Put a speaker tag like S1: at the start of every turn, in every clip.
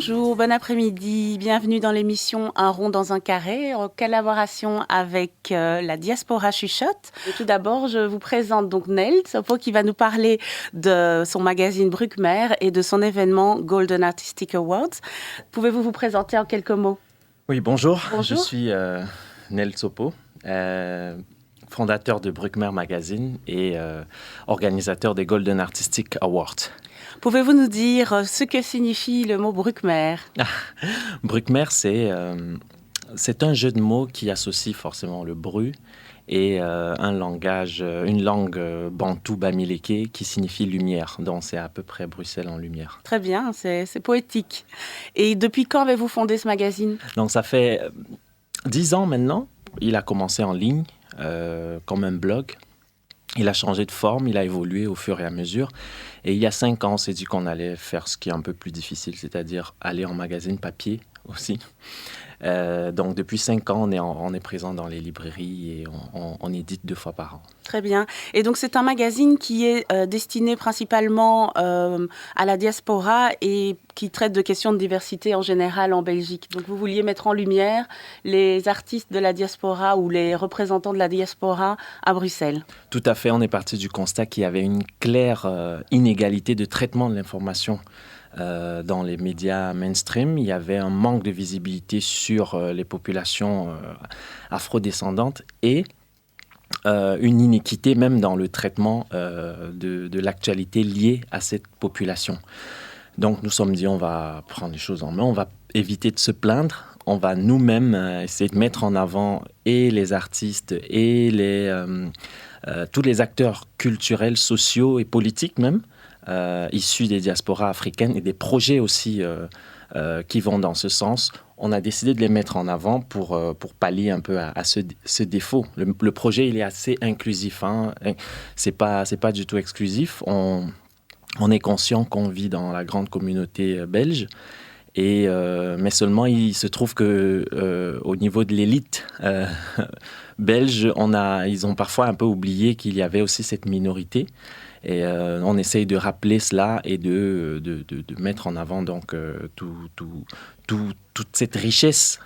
S1: Bonjour, bon après-midi, bienvenue dans l'émission Un rond dans un carré en collaboration avec la Diaspora Chuchote. Et tout d'abord, je vous présente donc Nel Tsopo qui va nous parler de son magazine Bruckmer et de son événement Golden Artistic Awards. Pouvez-vous vous présenter en quelques mots?
S2: Oui, bonjour.
S1: Bonjour.
S2: Je suis Nel Tsopo, fondateur de Bruckmer Magazine et organisateur des Golden Artistic Awards.
S1: Pouvez-vous nous dire ce que signifie le mot Bruckmer?
S2: Bruckmer, c'est un jeu de mots qui associe forcément le bru et une langue bantou bamileke qui signifie lumière. Donc c'est à peu près Bruxelles en lumière.
S1: Très bien, c'est poétique. Et depuis quand avez-vous fondé ce magazine?
S2: Donc ça fait 10 ans maintenant. Il a commencé en ligne comme un blog. Il a changé de forme, il a évolué au fur et à mesure. Et il y a 5 ans, on s'est dit qu'on allait faire ce qui est un peu plus difficile, c'est-à-dire aller en magazine papier aussi. Donc depuis 5 ans, on est présent dans les librairies et on édite 2 fois par an.
S1: Très bien. Et donc c'est un magazine qui est destiné principalement à la diaspora et qui traite de questions de diversité en général en Belgique. Donc vous vouliez mettre en lumière les artistes de la diaspora ou les représentants de la diaspora à Bruxelles.
S2: Tout à fait. On est parti du constat qu'il y avait une claire inégalité de traitement de l'information. Dans les médias mainstream, il y avait un manque de visibilité sur les populations afrodescendantes et une inéquité même dans le traitement de l'actualité liée à cette population. Donc nous sommes dit, on va prendre les choses en main, on va éviter de se plaindre, on va nous-mêmes essayer de mettre en avant et les artistes et tous les acteurs culturels, sociaux et politiques même, issus des diasporas africaines et des projets aussi qui vont dans ce sens. On a décidé de les mettre en avant pour pallier un peu à ce défaut. Le projet, il est assez inclusif. C'est pas du tout exclusif. On est conscient qu'on vit dans la grande communauté belge. Mais seulement, il se trouve qu'au niveau de l'élite belge, ils ont parfois un peu oublié qu'il y avait aussi cette minorité. Et on essaye de rappeler cela et de mettre en avant donc toute cette richesse,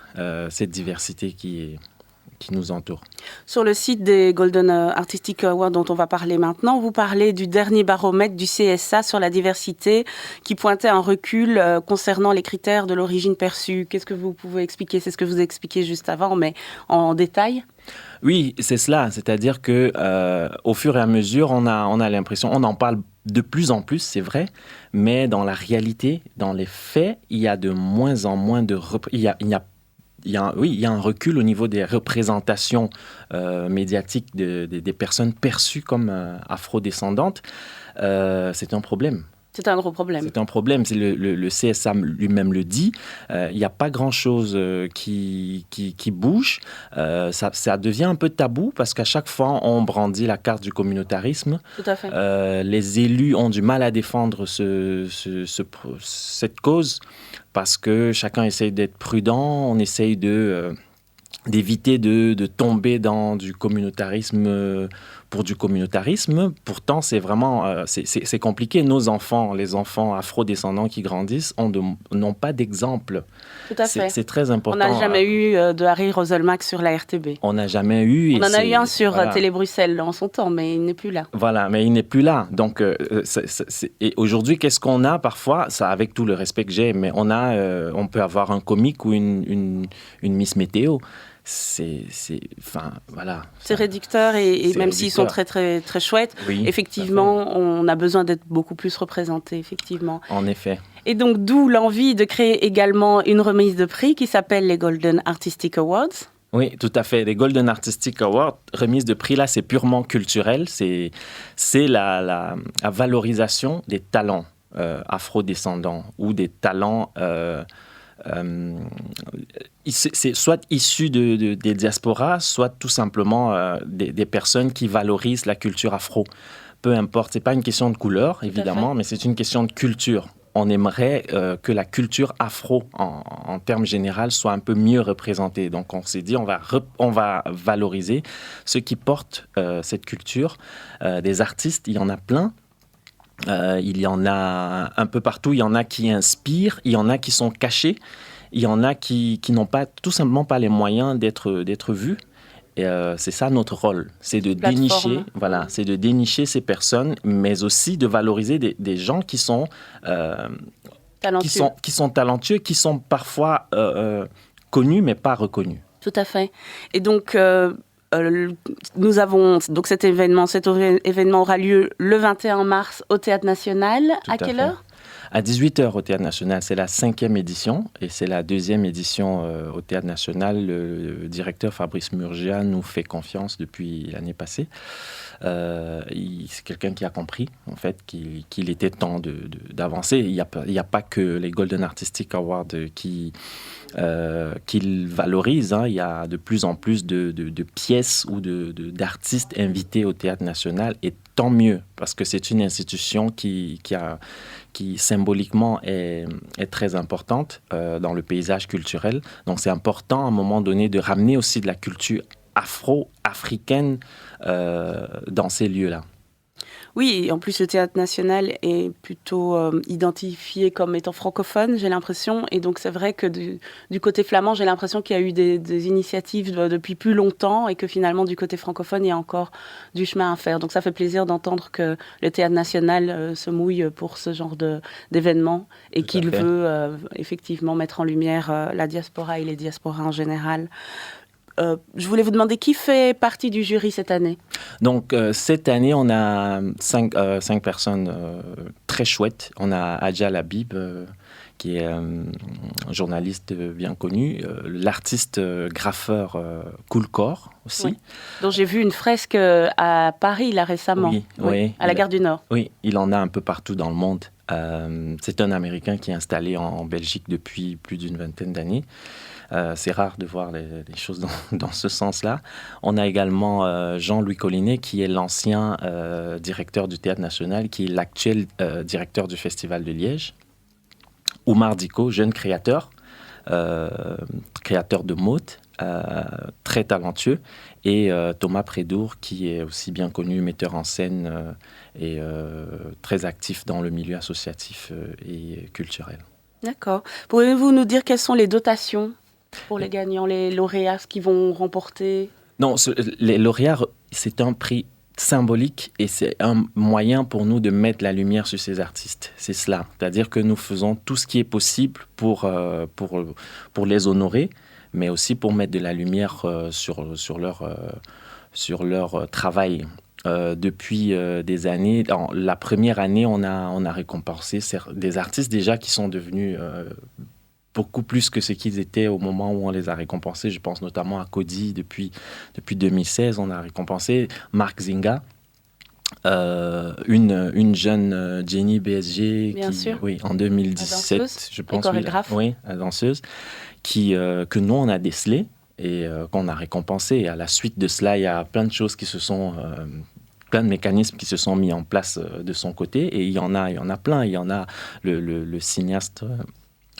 S2: cette diversité qui nous entoure.
S1: Sur le site des Golden Artistic Awards dont on va parler maintenant, vous parlez du dernier baromètre du CSA sur la diversité qui pointait un recul concernant les critères de l'origine perçue. Qu'est-ce que vous pouvez expliquer? C'est ce que je vous ai expliqué juste avant, mais en détail.
S2: Oui, c'est cela. C'est-à-dire que au fur et à mesure, on a l'impression, on en parle de plus en plus, c'est vrai, mais dans la réalité, dans les faits, il y a de moins en moins il y a un recul au niveau des représentations médiatiques des personnes perçues comme afrodescendandes. C'est un problème.
S1: C'est un gros problème.
S2: C'est un problème. Le CSA lui-même le dit. Il n'y a pas grand-chose qui bouge. Ça devient un peu tabou parce qu'à chaque fois, on brandit la carte du communautarisme.
S1: Tout à fait.
S2: Les élus ont du mal à défendre cette cause parce que chacun essaye d'être prudent. On essaye d'éviter de tomber dans du communautarisme pour du communautarisme. Pourtant, c'est vraiment c'est compliqué. Nos enfants, les enfants afro-descendants qui grandissent, n'ont pas d'exemple.
S1: Tout à fait.
S2: C'est très important.
S1: On n'a jamais eu de Harry Roselmack sur la RTB.
S2: On n'a jamais eu.
S1: On en a eu un sur Télé Bruxelles en son temps, mais il n'est plus là.
S2: Voilà, mais il n'est plus là. Donc, et aujourd'hui, qu'est-ce qu'on a parfois, ça, avec tout le respect que j'ai, mais on peut avoir un comique ou une Miss Météo. Voilà.
S1: C'est réducteur et même s'ils sont très, très, très chouettes, oui, effectivement, on a besoin d'être beaucoup plus représentés, effectivement.
S2: En effet.
S1: Et donc, d'où l'envie de créer également une remise de prix qui s'appelle les Golden Artistic Awards.
S2: Oui, tout à fait. Les Golden Artistic Awards, remise de prix, là, c'est purement culturel. C'est la valorisation des talents afro-descendants ou des talents... c'est soit issus des diasporas, soit tout simplement des personnes qui valorisent la culture afro. Peu importe, c'est pas une question de couleur, évidemment, mais c'est une question de culture. On aimerait que la culture afro, en termes généraux, soit un peu mieux représentée. Donc, on s'est dit, on va valoriser ceux qui portent cette culture. Des artistes, il y en a plein. Il y en a un peu partout. Il y en a qui inspirent, il y en a qui sont cachés, il y en a qui n'ont pas, tout simplement pas les moyens d'être vus. Et c'est ça notre rôle, c'est de dénicher, c'est de dénicher ces personnes, mais aussi de valoriser des gens qui sont talentueux, qui sont parfois connus mais pas reconnus.
S1: Tout à fait. Et donc nous avons donc cet événement aura lieu le 21 mars au Théâtre National. À quelle heure ?
S2: À 18h au Théâtre National. C'est la 5e édition et c'est la 2e édition au Théâtre National. Le directeur Fabrice Murgia nous fait confiance depuis l'année passée. C'est quelqu'un qui a compris en fait qu'il était temps d'avancer. Il n'y a pas que les Golden Artistic Awards qu'il valorise. Il y a de plus en plus de pièces ou d'artistes invités au Théâtre National et tant mieux parce que c'est une institution qui symboliquement est très importante dans le paysage culturel. Donc c'est important à un moment donné de ramener aussi de la culture afro-africaine dans ces lieux-là.
S1: Oui, et en plus le Théâtre National est plutôt identifié comme étant francophone, j'ai l'impression. Et donc c'est vrai que du côté flamand, j'ai l'impression qu'il y a eu des initiatives depuis plus longtemps et que finalement du côté francophone, il y a encore du chemin à faire. Donc ça fait plaisir d'entendre que le Théâtre National se mouille pour ce genre d'événement et qu'il veut effectivement mettre en lumière la diaspora et les diasporas en général. Je voulais vous demander qui fait partie du jury cette année.
S2: Donc, cette année, on a cinq personnes très chouettes. On a Adja Labib, qui est un journaliste bien connu, l'artiste graffeur Coolcore aussi.
S1: Oui. Dont j'ai vu une fresque à Paris, là, récemment, à la Gare du Nord.
S2: Oui, il en a un peu partout dans le monde. C'est un Américain qui est installé en Belgique depuis plus d'une vingtaine d'années. C'est rare de voir les choses dans ce sens-là. On a également Jean-Louis Collinet, qui est l'ancien directeur du Théâtre National, qui est l'actuel directeur du Festival de Liège. Oumar Diko, jeune créateur de mode, très talentueux. Et Thomas Prédour, qui est aussi bien connu, metteur en scène et très actif dans le milieu associatif et culturel.
S1: D'accord. Pouvez-vous nous dire quelles sont les dotations pour les gagnants, les lauréats qui vont remporter?
S2: Non, les lauréats, c'est un prix symbolique et c'est un moyen pour nous de mettre la lumière sur ces artistes. C'est cela. C'est-à-dire que nous faisons tout ce qui est possible pour les honorer, mais aussi pour mettre de la lumière sur leur travail. Depuis des années, la première année, on a récompensé des artistes déjà qui sont devenus beaucoup plus que ce qu'ils étaient au moment où on les a récompensés. Je pense notamment à Cody. Depuis 2016, on a récompensé Mark Zinga, une jeune Jenny BSG, en 2017, je pense. Oui, la danseuse, que nous, on a décelé et qu'on a récompensé. Et à la suite de cela, il y a plein de choses qui se sont... plein de mécanismes qui se sont mis en place de son côté. Et il y en a plein. Il y en a le cinéaste...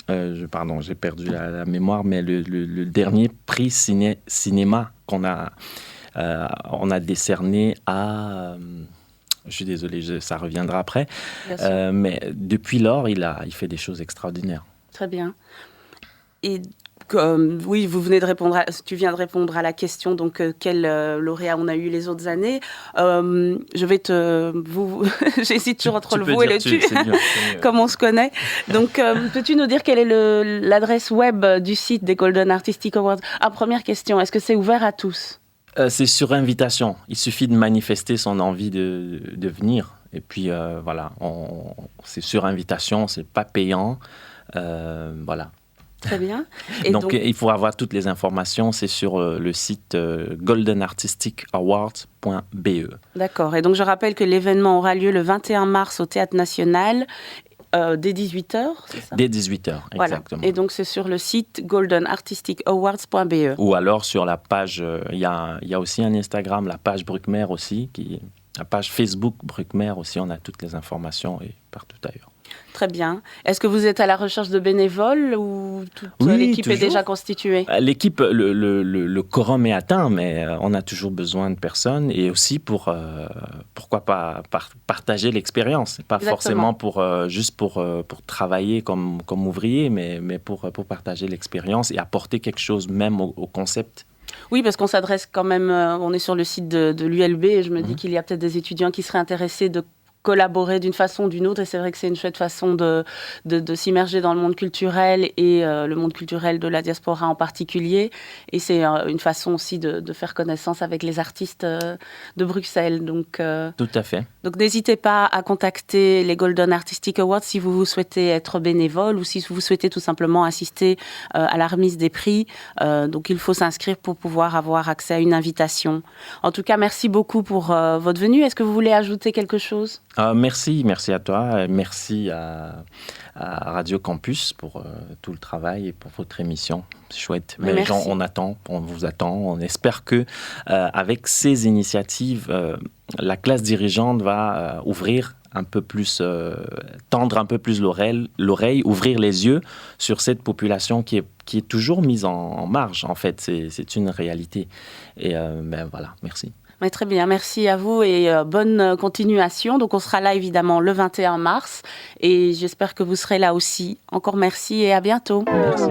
S2: j'ai perdu la mémoire, mais le dernier prix cinéma qu'on a, on a décerné à... je suis désolé, ça reviendra après. Mais depuis lors, il fait des choses extraordinaires.
S1: Très bien. Et oui, tu viens de répondre à la question, donc quel lauréat on a eu les autres années. J'hésite toujours entre le vous et le tu, comme on se connaît. Donc, peux-tu nous dire quelle est l'adresse web du site des Golden Artistic Awards? Première question, est-ce que c'est ouvert à tous?
S2: C'est sur invitation. Il suffit de manifester son envie de venir. Et puis, voilà, c'est sur invitation, c'est pas payant. Voilà.
S1: Très bien.
S2: Et donc, il faut avoir toutes les informations. C'est sur le site goldenartisticawards.be.
S1: D'accord. Et donc, je rappelle que l'événement aura lieu le 21 mars au Théâtre National dès 18h, c'est ça?
S2: Dès 18h,
S1: voilà.
S2: Exactement.
S1: Et donc, c'est sur le site goldenartisticawards.be.
S2: Ou alors sur la page, il y a aussi un Instagram, la page Bruckmer aussi, qui La page Facebook Bruckmer aussi, on a toutes les informations et partout ailleurs.
S1: Très bien. Est-ce que vous êtes à la recherche de bénévoles ou toute
S2: Oui,
S1: l'équipe est
S2: toujours.
S1: déjà constituée?
S2: L'équipe, le quorum est atteint, mais on a toujours besoin de personnes et aussi pourquoi pas partager l'expérience. Pas
S1: Exactement.
S2: Forcément juste pour travailler comme ouvrier, mais pour partager l'expérience et apporter quelque chose même au concept.
S1: Oui, parce qu'on s'adresse quand même, on est sur le site de l'ULB et je me dis qu'il y a peut-être des étudiants qui seraient intéressés de collaborer d'une façon ou d'une autre, et c'est vrai que c'est une chouette façon de s'immerger dans le monde culturel et le monde culturel de la diaspora en particulier, et c'est une façon aussi de faire connaissance avec les artistes de Bruxelles. Donc
S2: Tout à fait.
S1: Donc n'hésitez pas à contacter les Golden Artistic Awards si vous souhaitez être bénévole ou si vous souhaitez tout simplement assister à la remise des prix. Donc il faut s'inscrire pour pouvoir avoir accès à une invitation. En tout cas, merci beaucoup pour votre venue. Est-ce que vous voulez ajouter quelque chose ?
S2: Merci à toi. Merci à Radio Campus pour tout le travail et pour votre émission. C'est chouette. Mais Jean, on vous attend. On espère que avec ces initiatives, la classe dirigeante va ouvrir un peu plus, tendre un peu plus l'oreille, ouvrir les yeux sur cette population qui est toujours mise en marge. En fait, c'est une réalité. Et voilà, merci.
S1: Mais très bien, merci à vous et bonne continuation. Donc on sera là évidemment le 21 mars et j'espère que vous serez là aussi. Encore merci et à bientôt.
S2: Merci.